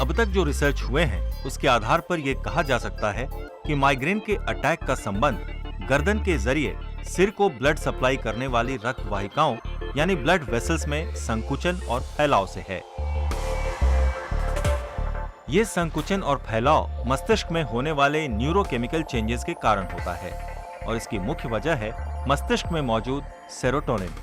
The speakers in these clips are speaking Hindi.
अब तक जो रिसर्च हुए हैं उसके आधार पर यह कहा जा सकता है कि माइग्रेन के अटैक का संबंध गर्दन के जरिए सिर को ब्लड सप्लाई करने वाली रक्त वाहिकाओं यानी ब्लड वेसल्स में संकुचन और फैलाव से है। ये संकुचन और फैलाव मस्तिष्क में होने वाले न्यूरोकेमिकल चेंजेस के कारण होता है और इसकी मुख्य वजह है मस्तिष्क में मौजूद सेरोटोनिन।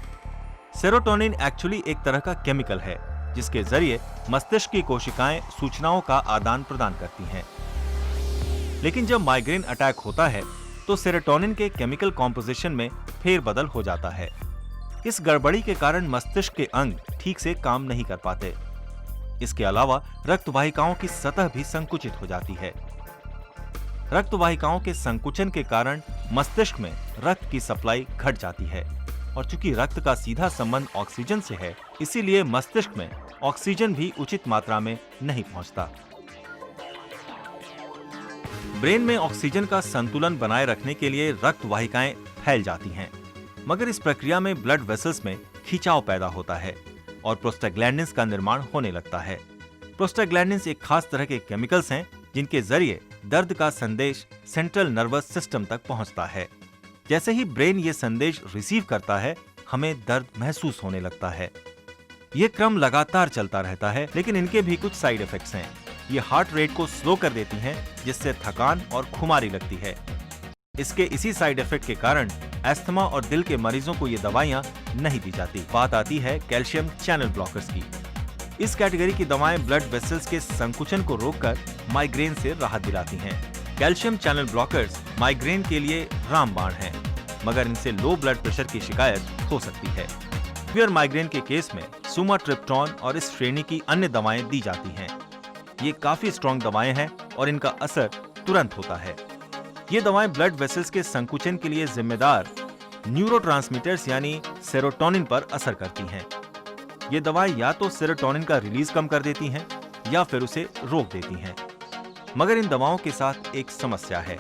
सेरोटोनिन एक्चुअली एक तरह का केमिकल है जिसके जरिए मस्तिष्क की कोशिकाएं सूचनाओं का आदान प्रदान करती हैं। लेकिन जब माइग्रेन अटैक होता है तो सेरोटोनिन के केमिकल कॉम्पोजिशन में फेरबदल हो जाता है। इस गड़बड़ी के कारण मस्तिष्क के अंग ठीक से काम नहीं कर पाते। इसके अलावा रक्त वाहिकाओं की सतह भी संकुचित हो जाती है। रक्त वाहिकाओं के संकुचन के कारण मस्तिष्क में रक्त की सप्लाई घट जाती है और चूंकि रक्त का सीधा संबंध ऑक्सीजन से है, इसीलिए मस्तिष्क में ऑक्सीजन भी उचित मात्रा में नहीं पहुंचता। ब्रेन में ऑक्सीजन का संतुलन बनाए रखने के लिए रक्त वाहिकाएं फैल जाती हैं, मगर इस प्रक्रिया में ब्लड वेसल्स में खिंचाव पैदा होता है और प्रोस्टाग्लैंडिन्स का निर्माण होने लगता है। प्रोस्टाग्लैंडिन्स एक खास तरह के केमिकल्स हैं जिनके जरिए दर्द का संदेश सेंट्रल नर्वस सिस्टम तक पहुंचता है। जैसे ही ब्रेन ये संदेश रिसीव करता है, हमें दर्द महसूस होने लगता है। ये क्रम लगातार चलता रहता है, लेकिन इनके भी कुछ साइड इफेक्ट्स हैं। ये हार्ट रेट को स्लो कर देती हैं, जिससे थकान और खुमारी लगती है। इसके इसी साइड इफेक्ट के कारण अस्थमा और दिल के मरीजों को ये दवाइयां नहीं दी जाती। बात आती है कैल्शियम चैनल ब्लॉकर्स की। इस कैटेगरी की दवाएं ब्लड वेसल्स के संकुचन को रोककर माइग्रेन से राहत दिलाती हैं। कैल्शियम चैनल ब्लॉकर्स माइग्रेन के लिए रामबाण हैं, मगर इनसे लो ब्लड प्रेशर की शिकायत हो सकती है। सिवियर माइग्रेन के केस में सुमाट्रिप्टोन और इस श्रेणी की अन्य दवाएं दी जाती हैं। ये काफी स्ट्रॉन्ग दवाएं हैं और इनका असर तुरंत होता है। ये दवाएं ब्लड वेसल्स के संकुचन के लिए जिम्मेदार न्यूरोट्रांसमीटर्स यानी सेरोटोनिन पर असर करती हैं। ये दवाएं या तो सेरोटोनिन का रिलीज कम कर देती हैं या फिर उसे रोक देती हैं। मगर इन दवाओं के साथ एक समस्या है।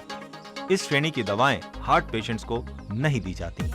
इस श्रेणी की दवाएं हार्ट पेशेंट्स को नहीं दी जाती।